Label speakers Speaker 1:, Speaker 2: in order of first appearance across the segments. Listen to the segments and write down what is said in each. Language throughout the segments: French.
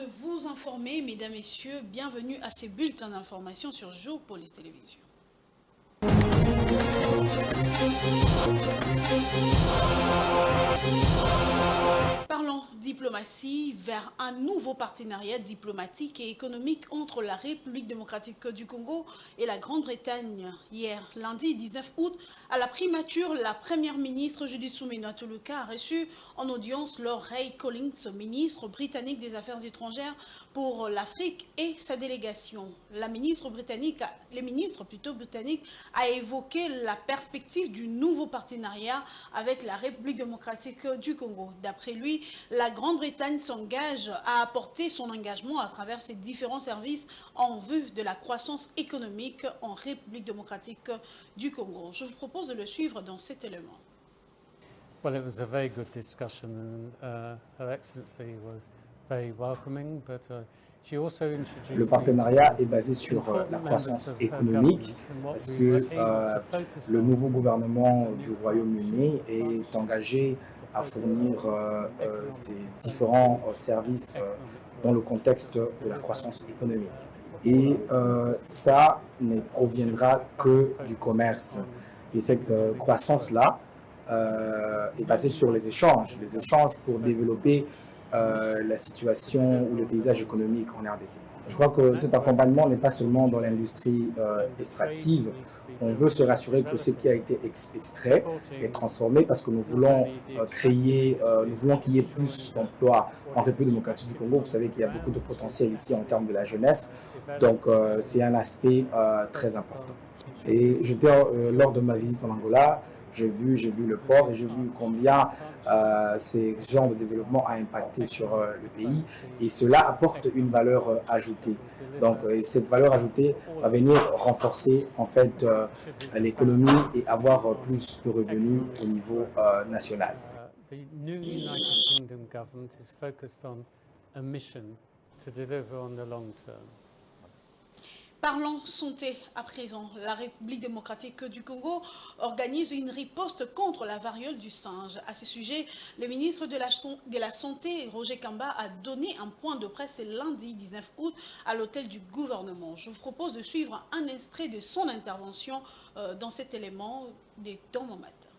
Speaker 1: vous informer, mesdames, messieurs. Bienvenue à ces bulletins d'information sur Géopolis Télévision. Parlons diplomatie vers un nouveau partenariat diplomatique et économique entre la République démocratique du Congo et la Grande-Bretagne. Hier, lundi 19 août, à la primature, la première ministre Judith Suminwa Tuluka a reçu en audience Lord Ray Collins, ministre britannique des Affaires étrangères pour l'Afrique et sa délégation. Les ministres britanniques a évoqué la perspective du nouveau partenariat avec la République démocratique du Congo. D'après lui, la Grande-Bretagne s'engage à apporter son engagement à travers ses différents services en vue de la croissance économique en République démocratique du Congo. Je vous propose de le suivre dans cet élément.
Speaker 2: Well, it was a very good discussion, and Her Excellency was very welcoming, but she also introduced.
Speaker 3: Le partenariat est basé sur la croissance économique, parce que le nouveau gouvernement du Royaume-Uni est engagé à fournir ces différents services dans le contexte de la croissance économique. Et ça ne proviendra que du commerce. Et cette croissance-là est basée sur les échanges pour développer la situation ou le paysage économique en RDC. Je crois que cet accompagnement n'est pas seulement dans l'industrie extractive. On veut se rassurer que ce qui a été extrait est transformé, parce que nous voulons qu'il y ait plus d'emplois en République démocratique du Congo. Vous savez qu'il y a beaucoup de potentiel ici en termes de la jeunesse. Donc c'est un aspect très important. Et j'étais lors de ma visite en Angola, j'ai vu le port et j'ai vu combien ce genre de développement a impacté sur le pays, et cela apporte une valeur ajoutée. Donc cette valeur ajoutée va venir renforcer en fait l'économie et avoir plus de revenus au niveau national.
Speaker 2: The new United Kingdom government is focused on a mission to deliver on the long term.
Speaker 1: Parlons santé à présent. La République démocratique du Congo organise une riposte contre la variole du singe. À ce sujet, le ministre de la Santé, Roger Kamba, a donné un point de presse lundi 19 août à l'hôtel du gouvernement. Je vous propose de suivre un extrait de son intervention dans cet élément dans mon matin.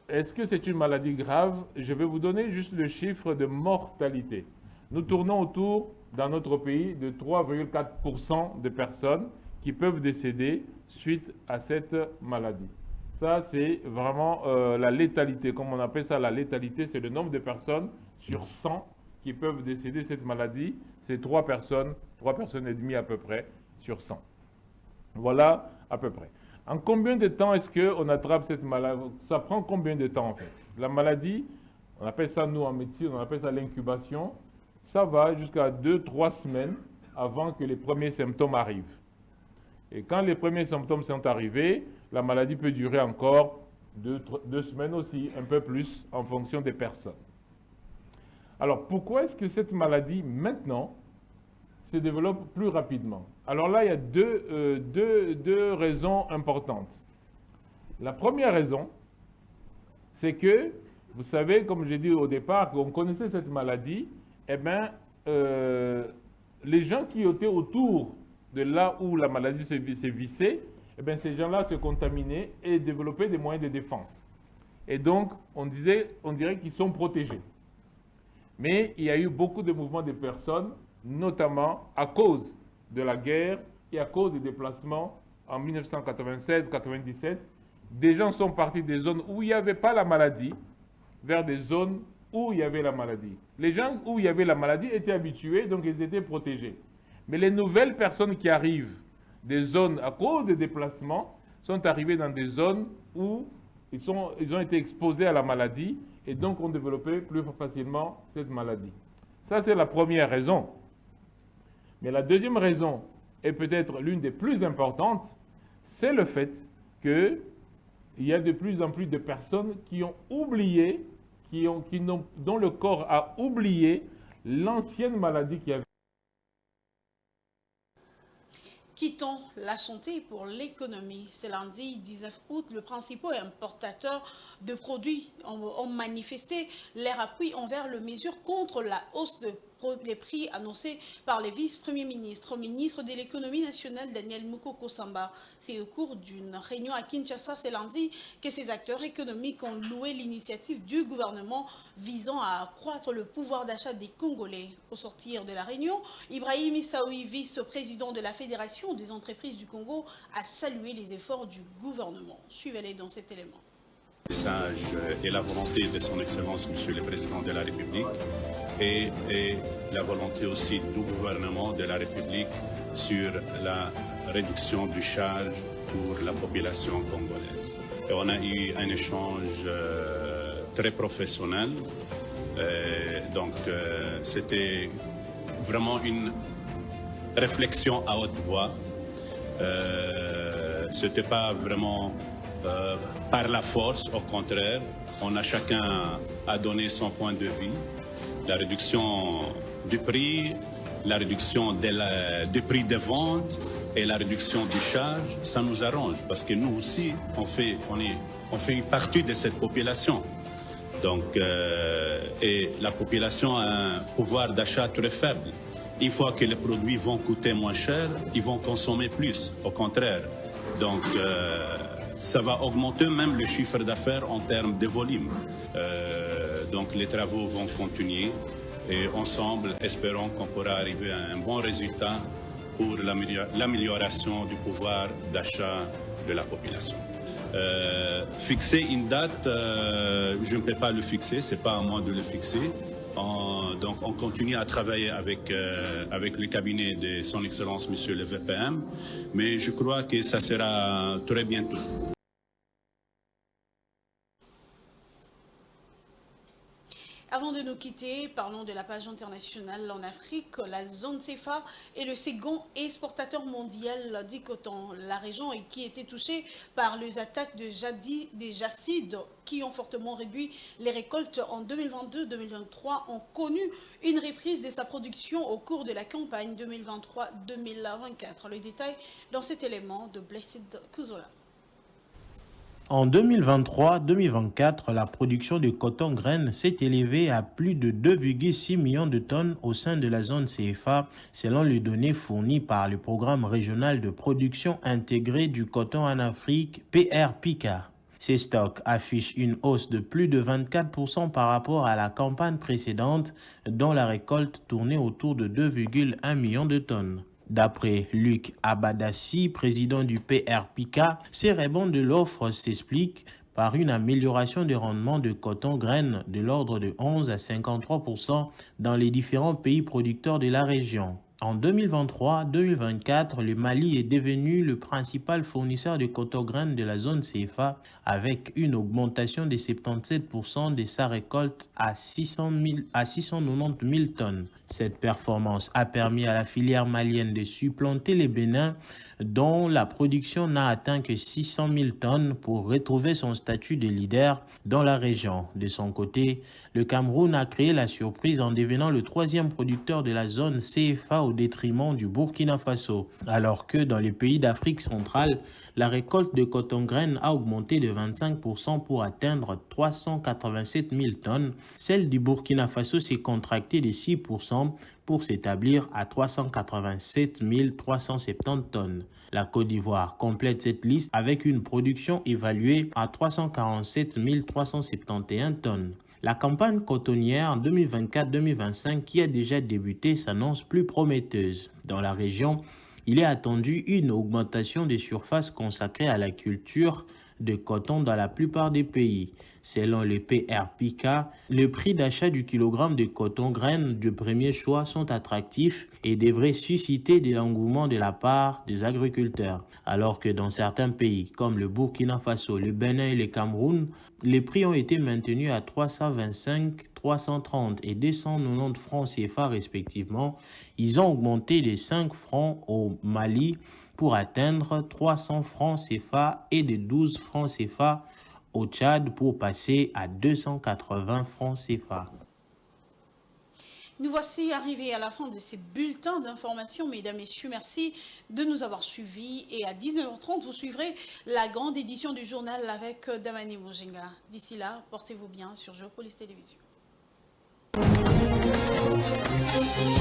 Speaker 4: Est-ce que c'est une maladie grave? Je vais vous donner juste le chiffre de mortalité. Nous tournons autour, dans notre pays, de 3,4% de personnes qui peuvent décéder suite à cette maladie. Ça, c'est vraiment la létalité, comme on appelle ça la létalité, c'est le nombre de personnes sur 100 qui peuvent décéder de cette maladie. C'est 3 personnes et demie à peu près sur 100. Voilà à peu près. En combien de temps est-ce qu'on attrape cette maladie? Ça prend combien de temps en fait? La maladie, on appelle ça nous en médecine, on appelle ça l'incubation. Ça va jusqu'à 2-3 semaines avant que les premiers symptômes arrivent. Et quand les premiers symptômes sont arrivés, la maladie peut durer encore 2 semaines aussi, un peu plus, en fonction des personnes. Alors, pourquoi est-ce que cette maladie, maintenant, se développe plus rapidement? Alors là, il y a deux raisons importantes. La première raison, c'est que, vous savez, comme j'ai dit au départ, qu'on connaissait cette maladie, eh bien, les gens qui étaient autour de là où la maladie s'est vissée, eh bien, ces gens-là se contaminaient et développaient des moyens de défense. Et donc, on dirait qu'ils sont protégés. Mais il y a eu beaucoup de mouvements de personnes, notamment à cause de la guerre et à cause des déplacements en 1996-97. Des gens sont partis des zones où il n'y avait pas la maladie vers des zones où il y avait la maladie. Les gens où il y avait la maladie étaient habitués, donc ils étaient protégés. Mais les nouvelles personnes qui arrivent des zones à cause des déplacements sont arrivées dans des zones où ils ont été exposés à la maladie et donc ont développé plus facilement cette maladie. Ça, c'est la première raison. Mais la deuxième raison, et peut-être l'une des plus importantes, c'est le fait qu'il y a de plus en plus de personnes qui ont oublié, dont le corps a oublié l'ancienne maladie qu'il y avait.
Speaker 1: Quittons la santé pour l'économie. Ce lundi 19 août, le principal importateur de produits ont manifesté leur appui envers les mesures contre la hausse les prix annoncés par les vice-premiers ministres, ministre de l'économie nationale Daniel Mukoko Samba. C'est au cours d'une réunion à Kinshasa ce lundi que ces acteurs économiques ont loué l'initiative du gouvernement visant à accroître le pouvoir d'achat des Congolais. Au sortir de la réunion, Ibrahim Issaoui, vice-président de la Fédération des entreprises du Congo, a salué les efforts du gouvernement. Suivez-les dans cet élément.
Speaker 5: Le message et la volonté de son Excellence, Monsieur le Président de la République, et la volonté aussi du gouvernement de la République sur la réduction du charge pour la population congolaise. Et on a eu un échange très professionnel. Donc, c'était vraiment une réflexion à haute voix. C'était pas vraiment par la force, au contraire, on a chacun à donner son point de vue. La réduction du prix, la réduction du prix de vente et la réduction du charge, ça nous arrange parce que nous aussi, on fait une partie de cette population. Donc, et la population a un pouvoir d'achat très faible. Une fois que les produits vont coûter moins cher, ils vont consommer plus, au contraire. Donc, ça va augmenter même le chiffre d'affaires en termes de volume. Donc les travaux vont continuer et ensemble, espérons qu'on pourra arriver à un bon résultat pour l'amélioration du pouvoir d'achat de la population. Fixer une date, je ne peux pas le fixer, c'est pas à moi de le fixer. Donc on continue à travailler avec le cabinet de son Excellence Monsieur le VPM, mais je crois que ça sera très bientôt.
Speaker 1: Avant de nous quitter, parlons de la page internationale en Afrique. La zone CFA est le second exportateur mondial du coton. La région qui était touchée par les attaques des jacides qui ont fortement réduit les récoltes en 2022-2023 ont connu une reprise de sa production au cours de la campagne 2023-2024. Le détail dans cet élément de Blessed Kuzola.
Speaker 6: En 2023-2024, la production de coton graines s'est élevée à plus de 2,6 millions de tonnes au sein de la zone CFA, selon les données fournies par le Programme régional de production intégrée du coton en Afrique, PRPICA. Ces stocks affichent une hausse de plus de 24% par rapport à la campagne précédente, dont la récolte tournait autour de 2,1 millions de tonnes. D'après Luc Abadassi, président du PRPICA, ces rebonds de l'offre s'expliquent par une amélioration des rendements de coton graines de l'ordre de 11 à 53% dans les différents pays producteurs de la région. En 2023-2024, le Mali est devenu le principal fournisseur de coton graines de la zone CFA avec une augmentation de 77% de sa récolte à 690 000 tonnes. Cette performance a permis à la filière malienne de supplanter les Bénin dont la production n'a atteint que 600 000 tonnes pour retrouver son statut de leader dans la région. De son côté, le Cameroun a créé la surprise en devenant le troisième producteur de la zone CFA au détriment du Burkina Faso. Alors que dans les pays d'Afrique centrale, la récolte de coton graines a augmenté de 25% pour atteindre 387 000 tonnes, celle du Burkina Faso s'est contractée de 6% pour s'établir à 387 370 tonnes. La Côte d'Ivoire complète cette liste avec une production évaluée à 347 371 tonnes. La campagne cotonnière 2024-2025 qui a déjà débuté s'annonce plus prometteuse. Dans la région, il est attendu une augmentation des surfaces consacrées à la culture de coton dans la plupart des pays. Selon le PRPICA, le prix d'achat du kilogramme de coton graines de premier choix sont attractifs et devraient susciter de l'engouement de la part des agriculteurs. Alors que dans certains pays, comme le Burkina Faso, le Bénin et le Cameroun, les prix ont été maintenus à 325, 330 et 290 francs CFA respectivement. Ils ont augmenté de 5 francs au Mali pour atteindre 300 francs CFA et de 12 francs CFA au Tchad pour passer à 280 francs CFA.
Speaker 1: Nous voici arrivés à la fin de ces bulletins d'information. Mesdames, Messieurs, merci de nous avoir suivis. Et à 19h30, vous suivrez la grande édition du journal avec Damani Moujenga. D'ici là, portez-vous bien sur Géopolis Télévision. Merci.